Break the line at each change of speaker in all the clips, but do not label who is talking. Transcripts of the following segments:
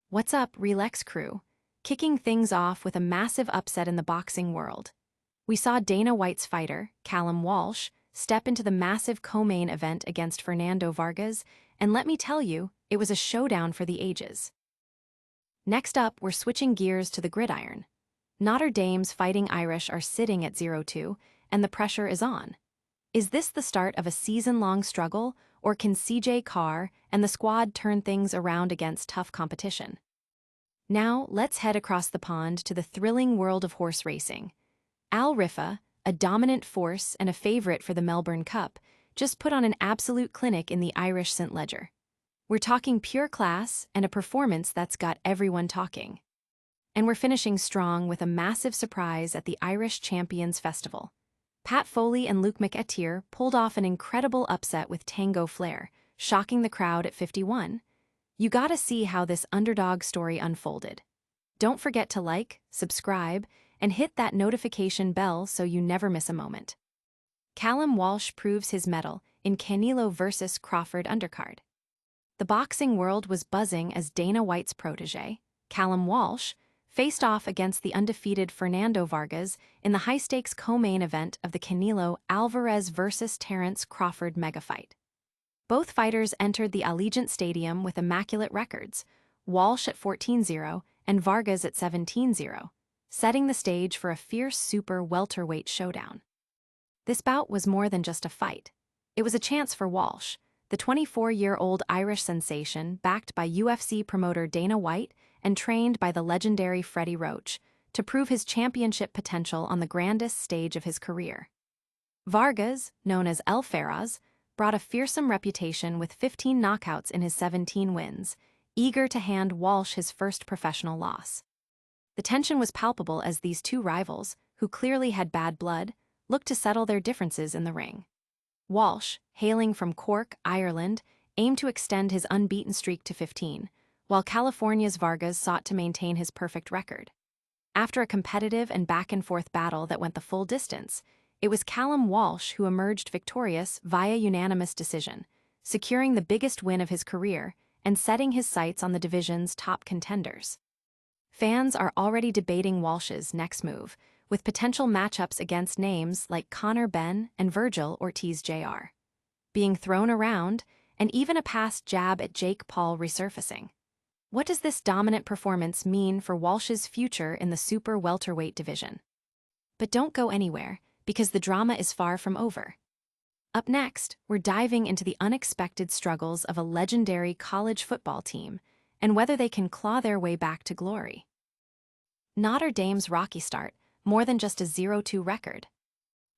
What's up, ReelX crew? Kicking things off with a massive upset in the boxing world. We saw Dana White's fighter, Callum Walsh, step into the massive co-main event against Fernando Vargas, and let me tell you, it was a showdown for the ages. Next up, we're switching gears to the gridiron. Notre Dame's Fighting Irish are sitting at 0-2, and the pressure is on. Is this the start of a season-long struggle, or can CJ Carr and the squad turn things around against tough competition? Now, let's head across the pond to the thrilling world of horse racing. Riffa, a dominant force and a favorite for the Melbourne Cup, just put on an absolute clinic in the Irish St. Leger. We're talking pure class and a performance that's got everyone talking. And we're finishing strong with a massive surprise at the Irish Champions Festival. Pat Foley and Luke McAteer pulled off an incredible upset with Tango flair, shocking the crowd at 51. You gotta see how this underdog story unfolded. Don't forget to like, subscribe, and hit that notification bell so you never miss a moment. Callum Walsh proves his mettle in Canelo vs. Crawford undercard. The boxing world was buzzing as Dana White's protege, Callum Walsh, faced off against the undefeated Fernando Vargas in the high-stakes co-main event of the Canelo Alvarez vs. Terence Crawford megafight. Both fighters entered the Allegiant Stadium with immaculate records, Walsh at 14-0 and Vargas at 17-0, setting the stage for a fierce super welterweight showdown. This bout was more than just a fight. It was a chance for Walsh, the 24-year-old Irish sensation backed by UFC promoter Dana White and trained by the legendary Freddie Roach, to prove his championship potential on the grandest stage of his career. Vargas, known as El Feroz, brought a fearsome reputation with 15 knockouts in his 17 wins, eager to hand Walsh his first professional loss. The tension was palpable as these two rivals, who clearly had bad blood, looked to settle their differences in the ring. Walsh, hailing from Cork, Ireland, aimed to extend his unbeaten streak to 15, while California's Vargas sought to maintain his perfect record. After a competitive and back-and-forth battle that went the full distance, it was Callum Walsh who emerged victorious via unanimous decision, securing the biggest win of his career and setting his sights on the division's top contenders. Fans are already debating Walsh's next move, with potential matchups against names like Conor Benn and Virgil Ortiz Jr. being thrown around, and even a past jab at Jake Paul resurfacing. What does this dominant performance mean for Walsh's future in the super welterweight division? But don't go anywhere, because the drama is far from over. Up next, we're diving into the unexpected struggles of a legendary college football team and whether they can claw their way back to glory. Notre Dame's rocky start, more than just a 0-2 record.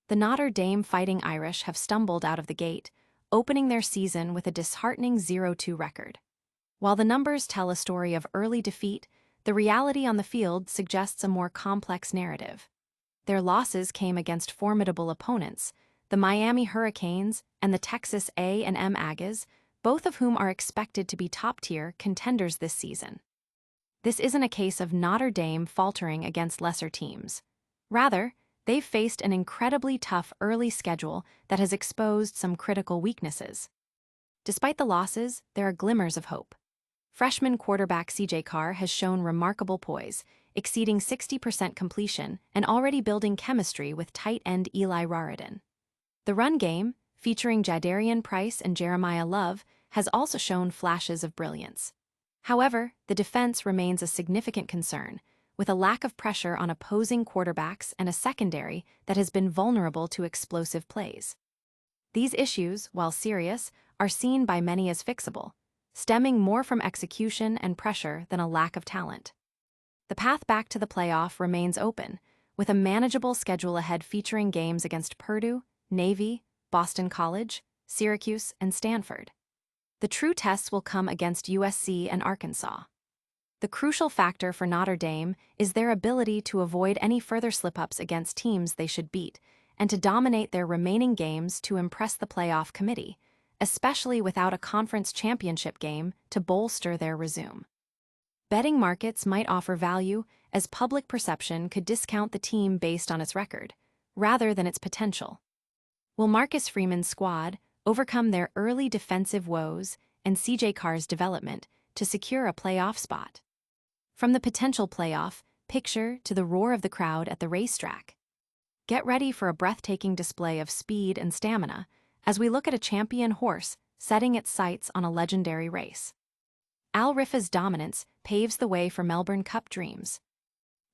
The Notre Dame Fighting Irish have stumbled out of the gate, opening their season with a disheartening 0-2 record. While the numbers tell a story of early defeat, the reality on the field suggests a more complex narrative. Their losses came against formidable opponents, the Miami Hurricanes and the Texas A&M Aggies, both of whom are expected to be top-tier contenders this season. This isn't a case of Notre Dame faltering against lesser teams. Rather, they've faced an incredibly tough early schedule that has exposed some critical weaknesses. Despite the losses, there are glimmers of hope. Freshman quarterback CJ Carr has shown remarkable poise, exceeding 60% completion and already building chemistry with tight end Eli Raridan. The run game, featuring Jadarian Price and Jeremiah Love, has also shown flashes of brilliance. However, the defense remains a significant concern, with a lack of pressure on opposing quarterbacks and a secondary that has been vulnerable to explosive plays. These issues, while serious, are seen by many as fixable, stemming more from execution and pressure than a lack of talent. The path back to the playoff remains open, with a manageable schedule ahead featuring games against Purdue, Navy, Boston College, Syracuse, and Stanford. The true tests will come against USC and Arkansas. The crucial factor for Notre Dame is their ability to avoid any further slip-ups against teams they should beat, and to dominate their remaining games to impress the playoff committee, especially without a conference championship game to bolster their resume. Betting markets might offer value, as public perception could discount the team based on its record, rather than its potential. Will Marcus Freeman's squad overcome their early defensive woes and CJ Carr's development to secure a playoff spot? From the potential playoff picture to the roar of the crowd at the racetrack. Get ready for a breathtaking display of speed and stamina as we look at a champion horse setting its sights on a legendary race. Riffa's dominance paves the way for Melbourne Cup dreams.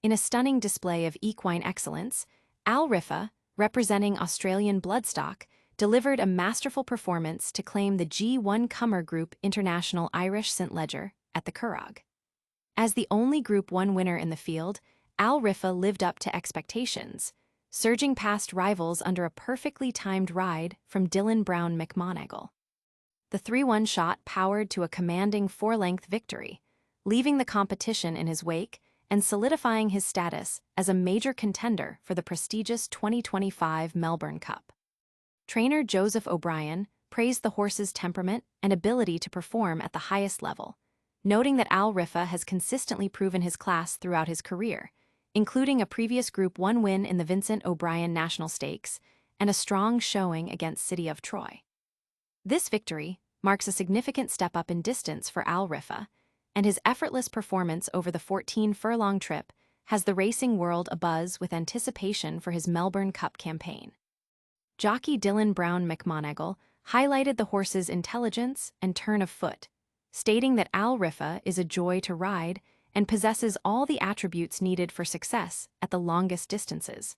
In a stunning display of equine excellence, Riffa, representing Australian bloodstock, delivered a masterful performance to claim the G1 Comer Group International Irish St. Leger at the Curragh. As the only Group 1 winner in the field, Riffa lived up to expectations, surging past rivals under a perfectly timed ride from Dylan Brown McMonagle. The 3-1 shot powered to a commanding 4-length victory, leaving the competition in his wake and solidifying his status as a major contender for the prestigious 2025 Melbourne Cup. Trainer Joseph O'Brien praised the horse's temperament and ability to perform at the highest level, noting that Riffa has consistently proven his class throughout his career, including a previous Group 1 win in the Vincent O'Brien National Stakes and a strong showing against City of Troy. This victory marks a significant step up in distance for Riffa, and his effortless performance over the 14-furlong trip has the racing world abuzz with anticipation for his Melbourne Cup campaign. Jockey Dylan Brown McMonagle highlighted the horse's intelligence and turn of foot, stating that Riffa is a joy to ride and possesses all the attributes needed for success at the longest distances.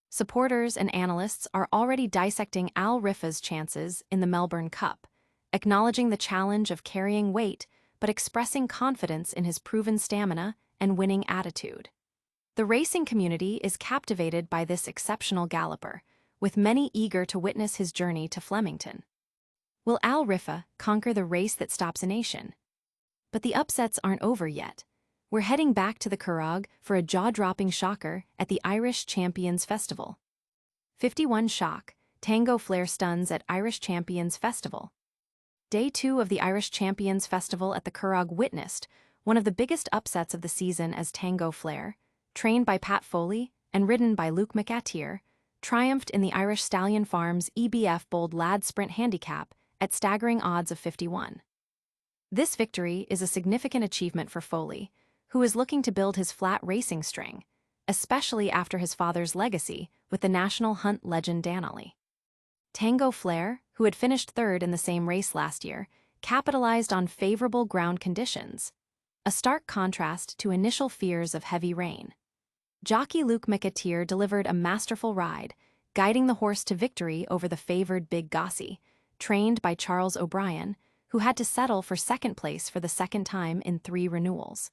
Supporters and analysts are already dissecting Riffa's chances in the Melbourne Cup, acknowledging the challenge of carrying weight but expressing confidence in his proven stamina and winning attitude. The racing community is captivated by this exceptional galloper, with many eager to witness his journey to Flemington. Will Riffa conquer the race that stops a nation? But the upsets aren't over yet. We're heading back to the Curragh for a jaw-dropping shocker at the Irish Champions Festival. 51 shock, Tango Flair stuns at Irish Champions Festival. Day 2 of the Irish Champions Festival at the Curragh witnessed one of the biggest upsets of the season as Tango Flair, trained by Pat Foley and ridden by Luke McAteer, triumphed in the Irish Stallion Farms EBF Bold Lad Sprint Handicap at staggering odds of 51. This victory is a significant achievement for Foley, who is looking to build his flat racing string, especially after his father's legacy with the national hunt legend Danolly. Tango Flair, who had finished third in the same race last year, capitalized on favorable ground conditions, a stark contrast to initial fears of heavy rain. Jockey Luke McAteer delivered a masterful ride, guiding the horse to victory over the favored Big Gossie, trained by Charles O'Brien, who had to settle for second place for the second time in 3 renewals.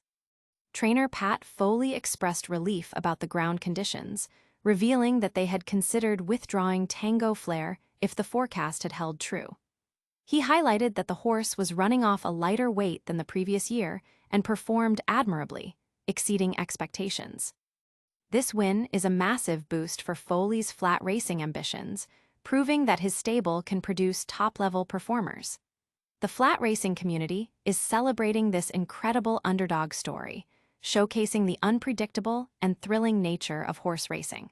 Trainer Pat Foley expressed relief about the ground conditions, revealing that they had considered withdrawing Tango Flair if the forecast had held true. He highlighted that the horse was running off a lighter weight than the previous year and performed admirably, exceeding expectations. This win is a massive boost for Foley's flat racing ambitions, proving that his stable can produce top-level performers. The flat racing community is celebrating this incredible underdog story, showcasing the unpredictable and thrilling nature of horse racing.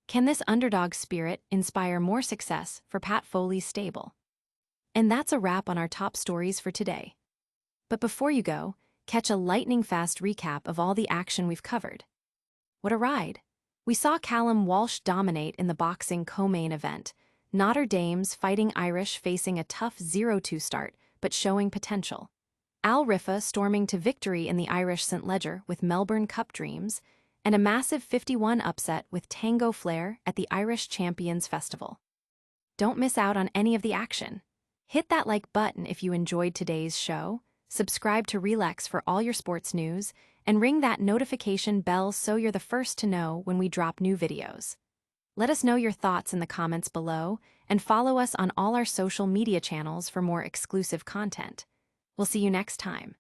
Can this underdog spirit inspire more success for Pat Foley's stable? And that's a wrap on our top stories for today. But before you go, catch a lightning-fast recap of all the action we've covered. What a ride! We saw Callum Walsh dominate in the boxing co-main event, Notre Dame's Fighting Irish facing a tough 0-2 start, but showing potential. Riffa storming to victory in the Irish St. Leger with Melbourne Cup dreams, and a massive 51 upset with Tango Flair at the Irish Champions Festival. Don't miss out on any of the action. Hit that like button if you enjoyed today's show, subscribe to ReelX for all your sports news, and ring that notification bell so you're the first to know when we drop new videos. Let us know your thoughts in the comments below, and follow us on all our social media channels for more exclusive content. We'll see you next time.